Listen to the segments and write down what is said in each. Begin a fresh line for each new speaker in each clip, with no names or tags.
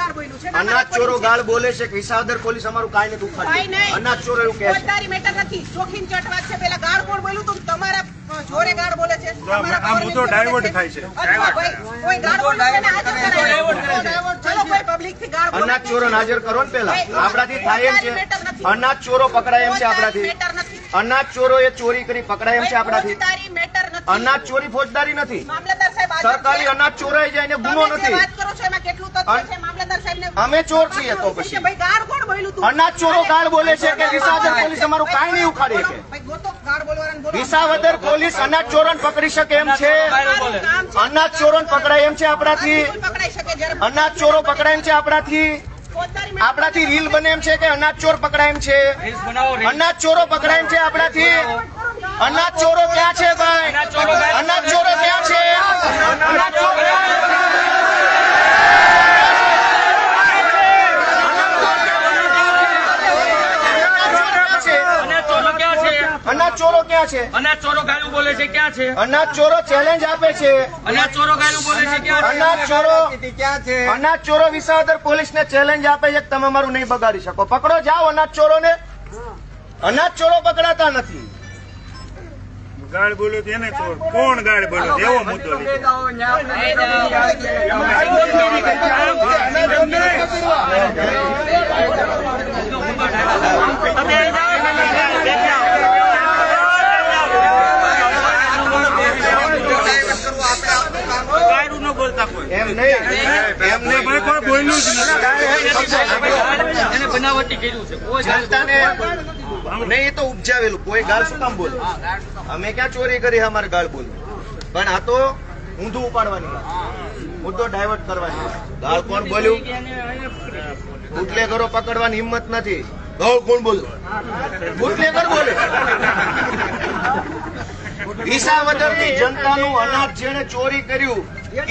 ગાળ બોલ્યું છે?
અનાજ ચોરો ગાળ બોલે છે. વિસાવદર પોલીસ અમારું કાંઈ નથી ઉખાડ્યું. અનાજ ચોરો એવું કહે છે.
ફોજદારી મેટર નથી, ચોખીન ચટ વાત છે. પેલા ગાળ કોણ બોલ્યું તું? તમારા જોરે ગાળ બોલે છે.
આ મુદ્દો ડાયવર્ટ થાય છે.
કોઈ ગાળ બોલે છે ને હાજર કરાવો. ચલો કોઈ પબ્લિક થી ગાળ બોલે.
અનાજ ચોરો હાજર કરો ને પેલા. આપણાથી થાય એમ છે. અનાજ ચોરો પકડાય એમ છે આપણાથી. અનાજ ચોરો એ ચોરી કરી પકડાય એમ છે આપણાથી. અનાજ ચોરી ફોજદારી નથી. સરકારી અનાજ ચોરાઈ જાય ને ગુનો નથી. અમે ચોર છીએ તો પછી અનાજ ચોરો ગાળ બોલે છે કે વિસાવદર પોલીસ અમારું કાંઈ નહીં ઉખાડી શકે. વિસાવદર પોલીસ અનાજ ચોરોને પકડી શકે એમ છે. અનાજ ચોરોને પકડાય એમ છે આપણાથી. અનાજ ચોરો પકડાય એમ છે આપણાથી. આપણાથી રીલ બને એમ છે કે અનાજ ચોર પકડાય એમ છે. અનાજ ચોરો પકડાય એમ છે આપણાથી. અનાજ ચોરો ક્યાં છે ભાઈ? અનાજ ચોરો ક્યાં છે? અનાજ ચોરો અનાજ ચોરો ક્યાં છે?
અનાજ ચોરો ગાયું બોલે છે ક્યાં છે?
અનાજ ચોરો ચેલેન્જ આપે છે.
અનાજ ચોરો ગાયું બોલે છે ક્યાં છે?
અનાજ ચોરો ક્યાં છે? અનાજ ચોરો વિસાવદર પોલીસ ને ચેલેન્જ આપે છે કે તમે અમારું નહીં બગાડી શકો. પકડો જાઓ અનાજ ચોરો ને. અનાજ ચોરો પકડાતા નથી.
ગાળ બોલ્યો તેને ચોર. કોણ ગાળ બોલ્યો એવો મુદ્દો
એમ નહીં
કોઈ બોલ્યું જ
એને બનાવટી કર્યું છે.
જનતાને નહીં તો ઉપજાવેલું. કોઈ ગાળ શું કામ બોલે? અમે ક્યાં ચોરી કરી? અમારે ગાળ બોલે. પણ આ તો ઊંધું ઉપાડવાની વાત, મુદ્દો ડાયવર્ટ કરવાની વાત. ગાળ કોણ બોલ્યું? બુટલેગરો પકડવાની હિંમત નથી. ગાળ કોણ બોલ્યું? બુટલેગર બોલે. વિસાવદરની જનતાનું અનાજ જેને ચોરી કર્યું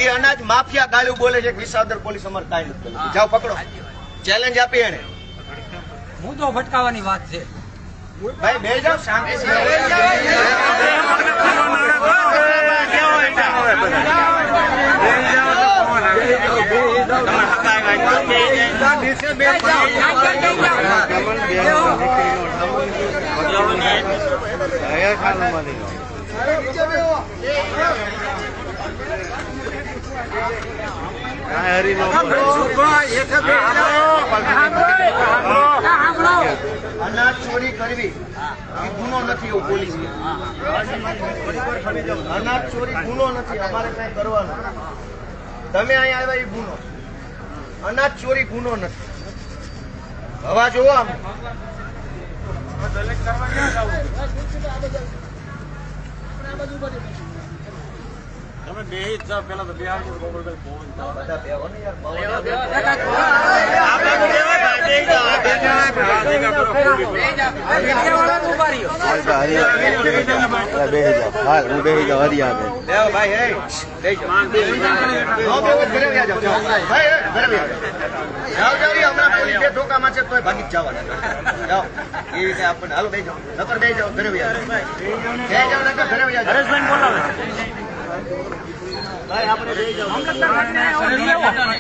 એ અનાજ માફિયા ગાળું બોલે છે. વિસાવદર પોલીસ અમારે કાંઈ નથી કર્યું. જાઓ પકડો. ચેલેન્જ આપી એને.
મુદ્દો ભટકાવવાની વાત છે.
ભાઈ બે જાઓ શાંતિથી. અનાજ ચોરી કરવી એ ગુનો નથી એવું પોલીસ કે. અનાજ ચોરી ગુનો નથી. અમારે કઈ કરવાનું. તમે અહીંયા આવ્યા એ ગુનો. અનાજ ચોરી ગુનો નથી. હવા જોવો આમ.
તમે બે જ જાવ. પેલા તો બિહાર
બધા બેહો ને યાર. ધોકામાં છે તો ભાગી જ જવાના. જાઓ એ રીતે આપણને હાલો બે જાઓ. નકર બે જાઓ ઘરે વ્યા જાઓ. નકર ઘરે વ્યા જાઓ.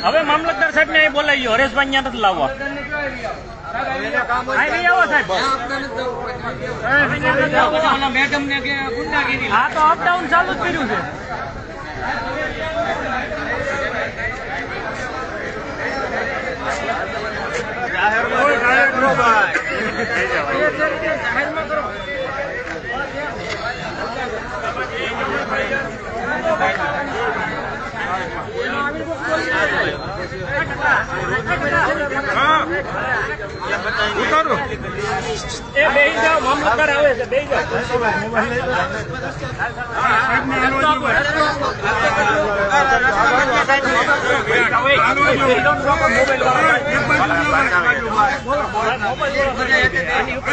હવે મામલતદાર સાહેબ ને બોલાવી હરેશભાઈ ત્યાં નથી લાવવા. હા તો અપડાઉન ચાલુ જ કર્યું છે.
ઉતારો
એ બેહી જાઓ. મામલતદાર આવે છે. બેહી જાઓ.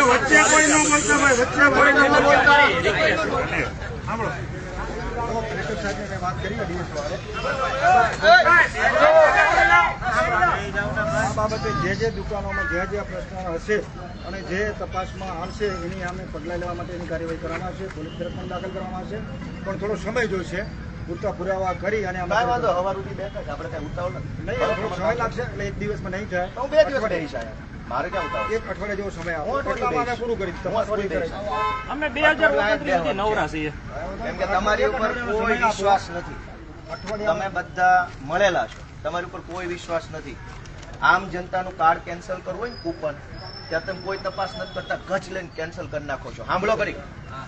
વચ્ચે કોઈ ન બોલતા ભાઈ. વચ્ચે કોઈ ન બોલતા.
વાત કરી
આ બાબતે જે દુકાનોમાં જે પ્રશ્નો હશે અને જે તપાસમાં આવશે એની સામે પગલાં લેવા માટેની કાર્યવાહી કરવામાં આવશે. પોલીસ તરફ પણ દાખલ કરવામાં આવશે. પણ થોડો સમય જોઈશે. પૂરતા પુરાવા કરી અને અમે
કાંઈ વાંધો હવાર સુધી બેઠા છે, આપણે કાંઈ ઉતાવળ નથી.
નહીં થોડો સમય લાગશે એટલે એક દિવસમાં નહીં થાય.
હું 2 દિવસ બેહીશ આયા. મારે ક્યાં ઉતાવળ?
એક અઠવાડિયા જેવો સમય
હું
આપો
અઠવાડિયું
એટલામાં અમે પૂરું કરી તપાસ પૂરી કરી.
અમે 2029 સુધી નવરા છીએ.
કેમ કે તમારી ઉપર કોઈ વિશ્વાસ નથી. તમે બધા મળેલા છો, તમારી ઉપર કોઈ વિશ્વાસ નથી. આમ જનતાનું કાર્ડ કેન્સલ કરવું હોય ને કૂપન, ત્યાં તમે કોઈ તપાસ નથી કરતા, ગચ લઈને કેન્સલ કરી નાખો છો. સાંભળો કરી,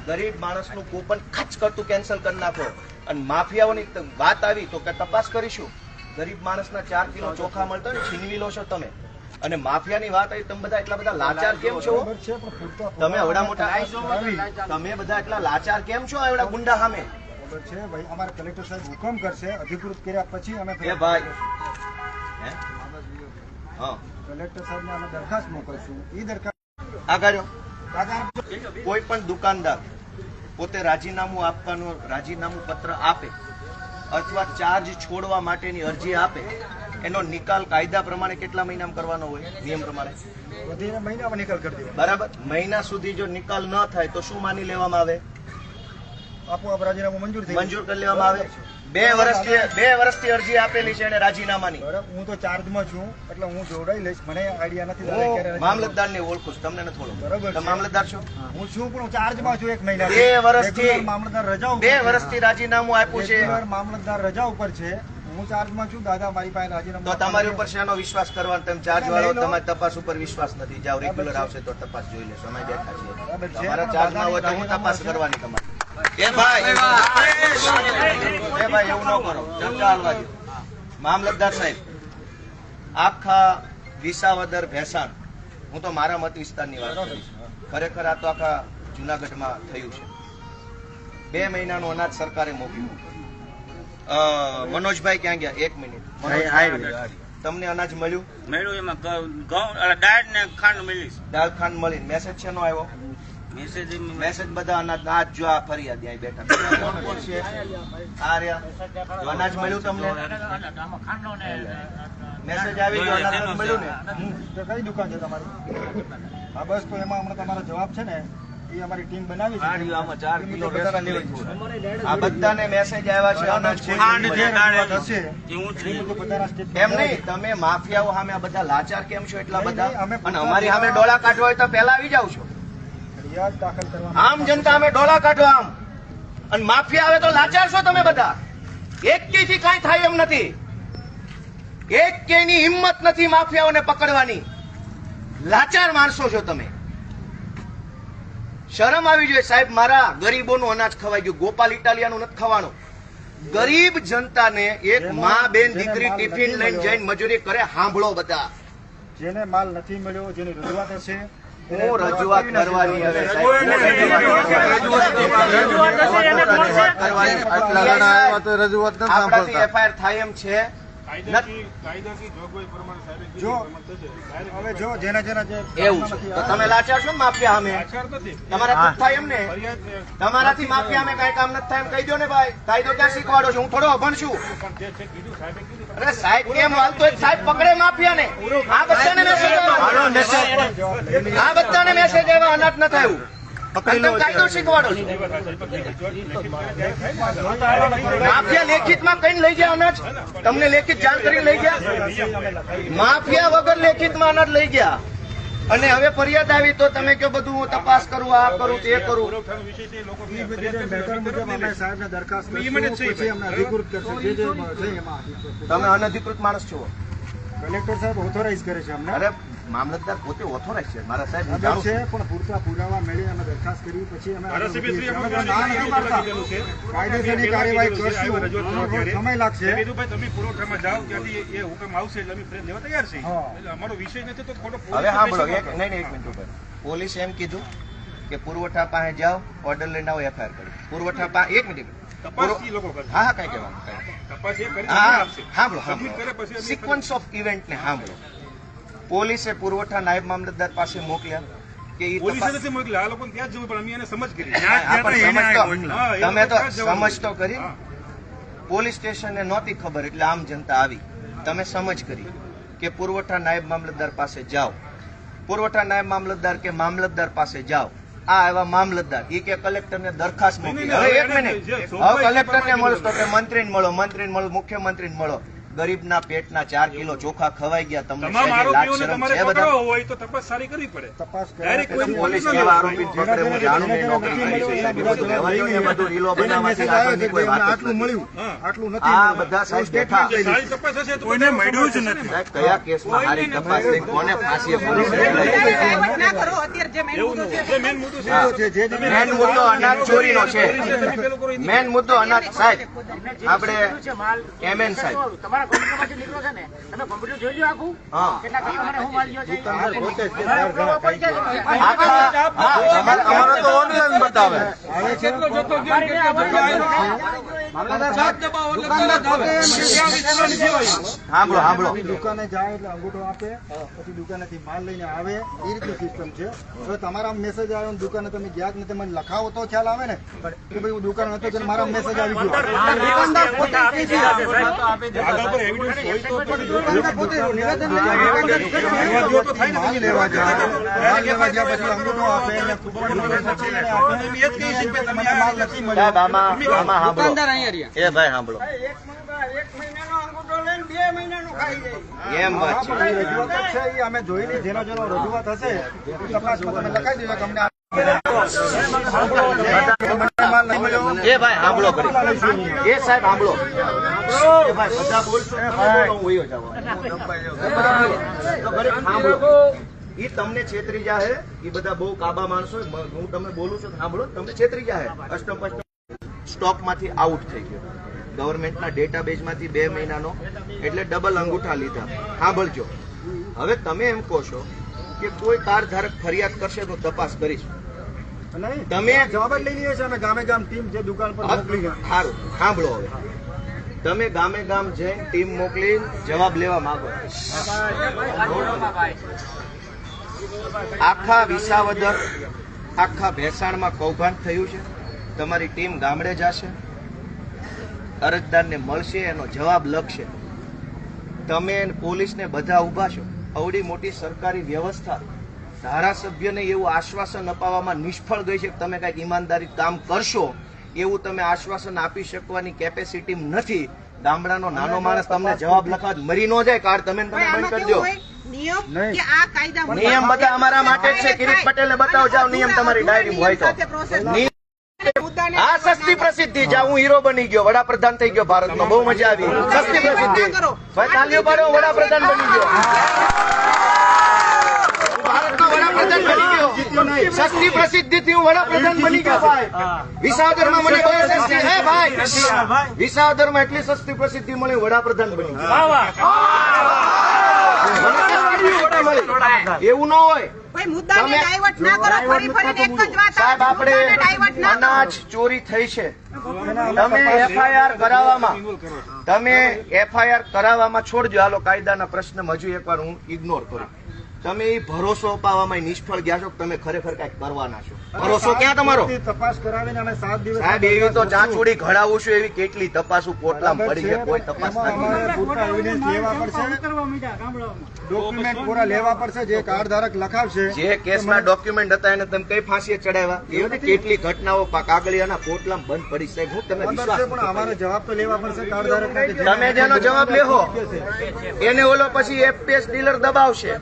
ગરીબ માણસનું કૂપન ખચ કરતું કેન્સલ કરી નાખો. અને માફિયાઓની વાત આવી તો કે તપાસ કરીશું. ગરીબ માણસના 4 કિલો ચોખા મળતા હોય ને છીનવી લો છો તમે. અને માફિયાની વાત આવી, તમે બધા એટલા બધા લાચાર કેમ છો?
બરાબર છે, પણ પૂરતા
તમે એવડા મોટા તમે બધા એટલા લાચાર કેમ છો એવડા ગુંડા સામે?
બરાબર છે ભાઈ, અમારે કલેક્ટર સાહેબ હુકમ કરશે, અધિકૃત કર્યા પછી અમે
એ ભાઈ હે? હા
કલેક્ટર સાહેબને અમે દરખાસ્ત મોકલશું. એ દરખાસ્ત
આગળ
આગળ
કોઈ પણ દુકાનદાર પોતે રાજીનામું પત્ર આપે અથવા ચાર્જ છોડવા માટેની અરજી આપે, એનો નિકાલ કાયદા પ્રમાણે કેટલા મહિનામાં કરવાનો હોય? નિયમ પ્રમાણે
વધીને મહિનામાં નિકાલ કરી દેવાનો.
બરાબર. મહિના સુધી જો નિકાલ ન થાય તો શું માની લેવામાં આવે?
આપોઆપ રાજીનામું મંજૂર થઈ
મંજૂર કરી લેવામાં આવે. 2 વર્ષથી અરજી આપેલી છે એને રાજીનામાની.
બરાબર, હું તો ચાર્જમાં છું એટલે હું જોડાઈ લઈશ. મને આઈડિયા નથી
હું મામલતદારને ઓળખું છું, તમને નથી ઓળખતો.
બરાબર છે.
તમે મામલતદાર છો?
હું છું પણ હું ચાર્જમાં છું 1 મહિના.
2 વર્ષથી
Regular મામલતદાર રજા ઉપર
2 વર્ષથી રાજીનામું આપ્યું છે.
Regular મામલતદાર રજા ઉપર છે, હું ચાર્જમાં છું. દાદા મારી પાસે રાજીનામું
તો તમારી ઉપર શેનો વિશ્વાસ કરવાનો? તમે ચાર્જ વાળો, તમારી તપાસ ઉપર વિશ્વાસ નથી. જાઓ, રેગ્યુલર આવશે તો તપાસ જોઈ લેશો. અમે બેઠા છીએ.
બરાબર છે.
તમારા ચાર્જમાં હોય તો હું તપાસ કરવાની તમારી. એ ભાઈ એવું ન કરો, ચર્ચા હાલવા દો. મામલતદાર સાહેબ, આખા વિસાવદર ભેસાણ, હું તો મારા મત વિસ્તારની વાત કરીશ. ખરેખર આ તો આખા જુનાગઢમાં થયું છે. 2 મહિનાનું અનાજ સરકારે મોકલ્યું. મનોજભાઈ ક્યાં ગયા? 1 મિનિટ. તમને અનાજ મળ્યું?
મેળું એમાં દાળ ને ખાંડ મળી.
દાળ ખાંડ મળી. મેસેજ છે નો આવ્યો? મેસેજ બધા અનાજ આજ જો આ ફરિયાદ અહીં બેઠા કોણ કોણ છે? આ રહ્યા. અનાજ મળ્યું તમને? મેસેજ આવી ગયો, અનાજ મળ્યું ને?
તો કઈ દુકાન છે તમારી? હા બસ, તો એમાં હમણાં તમારો જવાબ છે ને, એ અમારી ટીમ બનાવી છે.
આમાં 4 કિલો રેશન લઈ છું. આ બધાને મેસેજ આવ્યા છે અનાજ છે.
ખાંડ છે, દાળ છે.
હશે
એ ઊંચી.
એ બધું બધાના સ્ટેટમેન્ટ
એમ નહીં, તમે માફિયાઓ સામે આ બધા લાચાર કેમ છો એટલા બધા?
નહીં, અમે
અને અમારી સામે ડોળા કાઢવા હોય તો પહેલા આવી જાવ છો.
ફરિયાદ દાખલ કરવા
આમ જનતા અમે ડોળા કાઢો આમ, અને માફિયા આવે તો લાચાર છો તમે બધા. એક થી કાંઈ થાય એમ નથી. એક ની હિંમત નથી માફિયાઓને પકડવાની. લાચાર માણસો છો તમે. શરમ આવી જોઈએ સાહેબ. મારા ગરીબોનું અનાજ ખવાઈ ગયું. ગોપાલ ઇટાલિયાનું નથી ખાવાનું. ગરીબ જનતાને એક માં બેન દીકરી ટિફિન લઈને જઈને મજૂરી કરે. સાંભળો બધા,
જેને માલ નથી મળ્યો, જેની રજૂઆત હશે,
હું રજૂઆત કરવાની હવે સાહેબ. આપણાથી એફઆઈઆર થાય એમ છે?
જો હવે જો જેના જેના જે
એવું છે તો તમે લાચાર છો ને માફિયા સામે? તમારાથી થાય એમ ને? તમારાથી માફિયા સામે કઈ કામ નથી થાય એમ કહી દો ને ભાઈ. કાયદો ક્યાં શીખવાડો છો? હું થોડો અભણ છું. અરે સાહેબ કેમ હાલતો? સાહેબ પકડે માફિયાને. આ બધાને મેસેજ આવ્યા. આ બધાને મેસેજ આવ્યા અનાજ ન થયું. તમે કાયદો શીખવાડો છો. માફિયા લેખિતમાં કઈ લઈ ગયા અનાજ? તમને લેખિત જાણ કરી લઈ ગયા? માફિયા વગર લેખિતમાં અનાજ લઈ ગયા. અને હવે ફરિયાદ આવી તો તમે કહો બધું હું તપાસ કરું, આ કરું, તે કરું.
એ બધી જે મેટર મુજબ અમે સાહેબને દરખાસ્ત કરીશું, પછી અમને અધિકૃત કરશે. જે જે છે એમાં
તમે અનધિકૃત માણસ છો.
કલેક્ટર સાહેબ ઓથોરાઇઝ કરે છે અમને.
અરે મામલતદાર પોતે ઓથોરાઇઝ છે મારા સાહેબ. હું
ખબર
જાણું
છે,
છું.
પણ પૂરતા પુરાવા મેળવી અમે દરખાસ્ત કરી પછી અમે આગળ
ધારાસભ્ય શ્રી
વધીએ છીએ.
અમારું
અમે ના નથી પાડતા. કાયદેસરની કાર્યવાહી કરશું.
રજૂઆત
થોડો
કરવા
સમય લાગશે.
મેં કીધું ભાઈ તમે પુરવઠામાં જાઓ, ત્યાંથી એ હુકમ આવશે એટલે અમે ફ્રેમ લેવા તૈયાર છીએ.
હા.
એટલે અમારો વિષય નથી તો ખોટો
હવે સાંભળો, નહીં 1 મિનિટ ઉપર. પોલીસે એમ કીધું કે પુરવઠા પાસે જાઓ, ઓર્ડર લઈને આવો, એફઆઈઆર કરી. પુરવઠા પાસે 1 મિનિટ.
તપાસ એ લોકો કરશે.
હા હા, કઈ કહેવાનું કઈ.
તપાસ એ કરી
હા
આપશે.
સાંભળો
Submit કરે પછી
સાંભળો
અમે
સિક્વન્સ ઓફ ઇવેન્ટ ને સાંભળો. પોલીસે પુરવઠા નાયબ મામલતદાર પાસે મોકલ્યા કે ઈ
પોલીસે
તપાસ.
નથી મોકલી, આ લોકોને ત્યાં જ જવું, પણ અમે એને સમજ કરી.
હા, પણ સમજ તો-
હા, એ
તમે તો
લોકો ત્યાં જ જવાનું.
સમજ તો કરી.
હા.
પોલીસ સ્ટેશનને નહોતી ખબર એટલે આમ જનતા આવી. તમે સમજ કરી કે પુરવઠા નાયબ મામલતદાર પાસે જાઓ. પુરવઠા નાયબ મામલતદાર કે મામલતદાર પાસે જાઓ. આ એવા મામલતદાર ઈ કે કલેક્ટરને દરખાસ્ત મૂકી. હવે એક મિનિટ, હવે કલેક્ટરને મળો તો કે મંત્રીને મળો, મુખ્યમંત્રીને મળો. ગરીબના પેટના 4 કિલો ચોખા ખવાઈ ગયા. તમને
તમામ
લાજ
આરોપીઓને
શરમ
તમારે
છે બધા?
પકડવો હોય તો તપાસ સારી કરવી પડે.
તપાસ
ડાયરેક્ટ કોઈ
પોલીસ કેવા આરોપી પકડે? હું જાણું નહીં, નોકરી કરી છે. એ બધું કહેવાય ને, બધું રીલો બનાવવાથી આગળની કોઈ વાત જ
આટલું
નથી.
મળ્યું, આટલું નથી
આ
મળ્યું.
બધા સાહેબ બેઠા.
સારી તપાસ હશે તો કોઈને મળ્યું જ નથી.
સાહેબ કયા કેસમાં સારી તપાસ થઈ, કોને ફાંસીએ પોલીસ
ડાયવર્ટ ના કરો. અત્યારે જે main મુદ્દો છે
જે મેન મુદ્દો છે
મેન મુદ્દો અનાજ ચોરીનો છે.
પેલું કરો.
મેન મુદ્દો અનાજ. સાહેબ આપણે એમએન સાહેબ,
તમારા કોમ્પ્યુટર નીકળો છે ને, તમે કોમ્પ્યુટર જોઈ લો આખું
હા,
કેટલા કસ્ટમરે હું માલ ગયો છે.
દુકાનદાર પોતે જ 4 જણા ખાઈ ગયા.
આખા અમારો તો ઓનલાઈન બતાવે.
આવે છે
સાંભળો
દુકાને જાય એટલે અંગૂઠો આપે, પછી દુકાનેથી માલ લઈને આવે. એ રીતની સિસ્ટમ છે. હવે તમારા મેસેજ આવ્યો ને દુકાને તમે ગયા જ નથી, મને લખાવો તો ખ્યાલ આવે ને કે ભાઈ હું દુકાન હતો તો મારા મેસેજ આવી ગયો. દુકાનદાર પોતે કહે છે.
આગળ પર એવિડન્સ હોય તો
દુકાનદાર પોતે નિવેદન લેવા માલ લેવા જાય, માલ લેવા ગયા પછી અંગૂઠો આપે અને કૂપન નંબર પછી એને આપે. એ જ કહે છે કે તમને માલ નથી મળ્યો.
સાહેબ આમાં સાંભળો. એ ભાઈ સાંભળો, એમ વાત છે.
અમારી રજૂઆત છે એ અમે જોઈ લઈએ. જેનો રજૂઆત હશે એ તપાસમાં તમે લખાઈ દેજો કે અમને માલ નહીં મળ્યો.
એ ભાઈ સાંભળો કરી. એ સાહેબ સાંભળો. એ ભાઈ બધા બોલશો તો હું વયો જાઉં. તો ઘડીક સાંભળો. ઈ તમને છેતરી જાહે. ઈ બધા બહુ કાબા માણસો. હું તમને બોલું છું સાંભળો. તમને છેતરી જાહે. સ્ટોક માંથી આઉટ થઈ ગયો. ગવર્મેન્ટના ડેટાબેઝમાંથી 2 મહિનાનો એટલે ડબલ અંગૂઠા લીધા. સાંભળજો. હવે તમે એમ કહો છો કે કોઈ કાર ધારક ફરિયાદ કરશે તો તપાસ કરીશ.
નહીં,
તમે
જવાબ જ લઈ લઈએ છીએ અમે. ગામે ગામ ટીમ જે દુકાન પર મોકલી ગયા.
સારું સાંભળો. હવે તમે ગામે ગામ જઈને ટીમ મોકલી જવાબ લેવા માંગો. આખા વિસાવદર, આખા ભેસાણમાં કૌભાંડ થયું છે. તમારી ટીમ ગામડે જશે, અરજદારને મળશે, એનો જવાબ લખશે. તમે પોલીસને બધા ઉભા છો. અવડી મોટી સરકારી વ્યવસ્થા ધારાસભ્યને એવું આશ્વાસન અપાવવામાં નિષ્ફળ ગઈ છે કે તમે કઈક ઈમાનદારી કામ કરશો એવું તમે આશ્વાસન આપી શકવાની કેપેસિટી નથી. ગામડાનો નાનો માણસ તમને જવાબ લખવા મરી ન જાય. કાર તમે બંધ કરી દો.
નિયમ કે આ કાયદા
નિયમ બધા અમારા માટે જ છે. કિરીટ પટેલે બતાવો, જાઓ નિયમ તમારી ડાયરી હોય તો. આ સસ્તી પ્રસિદ્ધિ, જ્યાં હું હીરો બની ગયો, વડાપ્રધાન થઈ ગયો ભારતનો. બહુ મજા આવી. સસ્તી પ્રસિદ્ધિ. ભાઈ તાલીઓ પાડો. વડાપ્રધાન બની ગયો. ભારતનો વડાપ્રધાન બની ગયો. સસ્તી પ્રસિદ્ધિથી હું વડાપ્રધાન બની ગયો. ભાઈ વિસાવદરમાં મને બહુ સસ્તી. હે ભાઈ વિસાવદરમાં એટલી સસ્તી પ્રસિદ્ધિ મળી, વડાપ્રધાન બની ગયો. એવું ન હોય.
ભાઈ મુદ્દાને ડાયવર્ટ ના કરો. ફરી ફરીને એક જ વાત.
સાહેબ આપણે અનાજ ચોરી થઈ છે. તમે એફઆઈઆર કરાવવામાં છોડજો. હાલો કાયદાના પ્રશ્ન હજુ એકવાર હું ઇગ્નોર કરું. તમે એ ભરોસો અપાવવામાં નિષ્ફળ ગયા છો. તમે ખરેખર કઈક કરવાના છો. ભરોસો ક્યાં તમારો?
તપાસ કરાવીને અમે 7 દિવસ
સાહેબ એવી તો ચાંચુડી ઘડાવું છું. એવી કેટલી તપાસું પોટલામાં પડી છે. કોઈ તપાસ નથી.
પૂરતા એવિડન્સ લેવા પડશે, ડોક્યુમેન્ટ પૂરા લેવા પડશે. જે કાર્ડ ધારક લખાવશે,
જે કેસના ડોક્યુમેન્ટ હતા એને તમે કઈ ફાંસીએ ચડાવ્યા? એવી કેટલી ઘટનાઓ કાગળિયાના પોટલામાં બંધ પડી. સાહેબ હું તમે
ખબર
વિશ્વાસ
છે, પણ અમારે જવાબ તો લેવા પડશે કાર્ડ ધારક.
તમે જેનો જવાબ લેહો એને ઓલો પછી એફપીએસ ડીલર દબાવશે.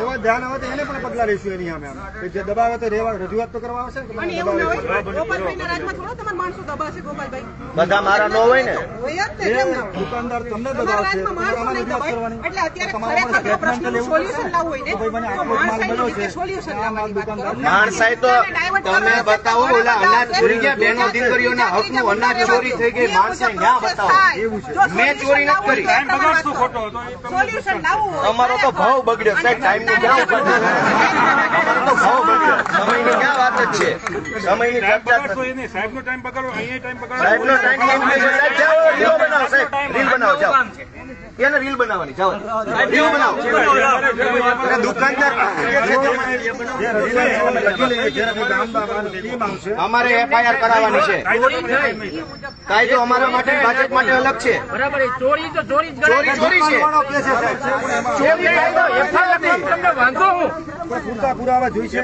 એવા ધ્યાન આવે તો એને પણ પગલા લઈશું એની સામે. કે જે દબાવે તો રજૂઆત તો કરવા આવશે ને કે
અને
મને
એવું ન
દબાવે
હોય.
છે.
ગોપાલભાઈના રાજમાં થોડો તમારા માણસો દબાશે. ગોપાલભાઈ
બધા મારા ન હોય ને.
હોય જ ને. કેમ ના હોય?
દુકાનદાર તમને
તમારા
દબાવશે,
રાજમાં માણસો
તમારે
નહીં
રજૂઆત
દબાય.
કરવાની.
એટલે અત્યારે
તમારે
ખરેખર જો
સ્ટેટમેન્ટ
પ્રશ્નનું
લેવું
સોલ્યુશન લાવવું હોય ને
તો ભાઈ મને
તો
આટલો જ માલ
માણસાઈની
મળ્યો
રીતે
છે.
સોલ્યુશન
આ માલ
લાવવાની વાત કરો.
દુકાનદાર
માણસાઈ તો તમે બતાવો. ઓલા અનાજ ચોરી ગયા બહેનો દીકરીઓના હકનું અનાજ ચોરી થઈ ગઈ. માણસાઈ ન્યા બતાવો. મેં ચોરી નથી કરી.
ટાઈમ બગાડશો ખોટો તો
સોલ્યુશન લાવવું હોય.
તમારો તો ભાવ બગડ્યો સાહેબ. ટાઈમની ક્યાં ઉપર તમારો તો ભાવ બગડ્યો. સમયની ક્યાં વાત જ છે? સમયની
ટાઈમ
ચર્ચા
બગાડશો એ નહીં. સાહેબનો ટાઈમ બગાડો, અહીંયા ટાઈમ બગાડો.
સાહેબનો ટાઈમ કેમ છે? સાહેબ જાઓ રીલ બનાવો. સાહેબ રીલ બનાવો. જાઓ એને રીલ બનાવવાની. જાઓ રીલ બનાવો. અને દુકાનદાર અમારે એફઆઈઆર કરાવવાની છે. કાયદો અમારા માટે ભાજપ માટે અલગ છે.
બરાબર છે. ચોરી તો ચોરી જ
ચોરી ચોરી છે. ચોરી કાયદો FIR નથી.
તમને વાંધો હું
પણ પૂરતા પુરાવા જોઈશે.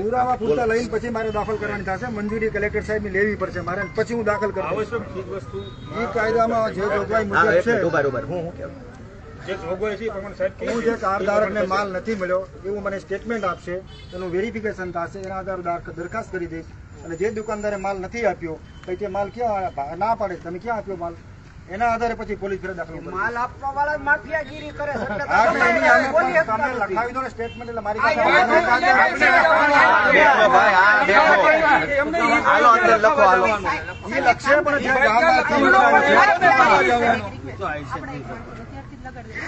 પુરાવા પૂરતા લઈને પછી મારે દાખલ કરવાની થશે. મંજૂરી કલેક્ટર સાહેબ ની લેવી પડશે મારે, પછી હું દાખલ કરું. એ કાયદામાં જે જોગવાઈ મુજબ છે,
જે જોગવાઈ છે એ પ્રમાણે સાહેબ
હું જે કારધારકને માલ નથી મળ્યો એવું મને સ્ટેટમેન્ટ આપશે, એનું વેરિફિકેશન થશે, એના આધારે દરખાસ્ત કરી દઈશ. અને જે દુકાનદારે માલ નથી આપ્યો પછી તે માલ ક્યાં ના પાડે, તમે ક્યાં આપ્યો માલ, એના આધારે પછી પોલીસ ફેર દાખલ કરશે.
માલ આપવા વાળા માફિયાગીરી કરે છે એટલે
હા, એટલે એની સામે પણ તમે લખાવી દો ને સ્ટેટમેન્ટ, એટલે મારી પાસે એ લખશે પણ જે ગામમાંથી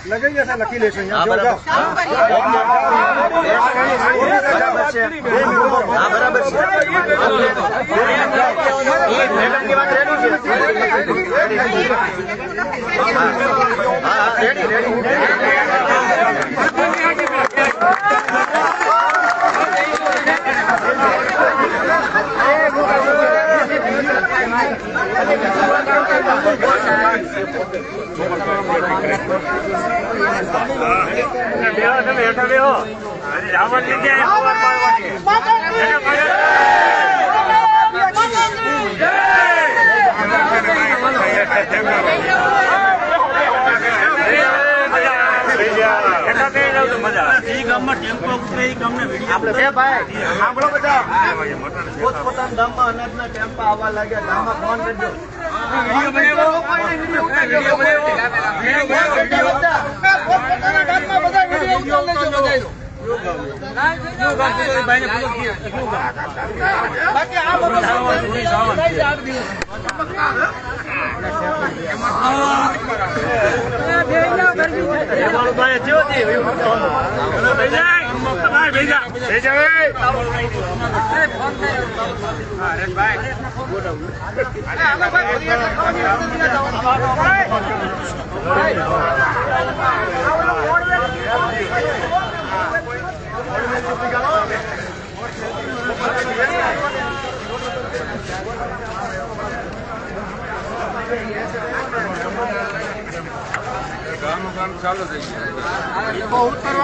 લગાઈ જશે, લખી લેશે અહીંયા. પોતપોતાના ગામમાં અનાજના ટેમ્પા આવવા લાગ્યા, ગામમાં ફોન કરજો.
ગામનું કામ ચાલુ થઈ ગયું.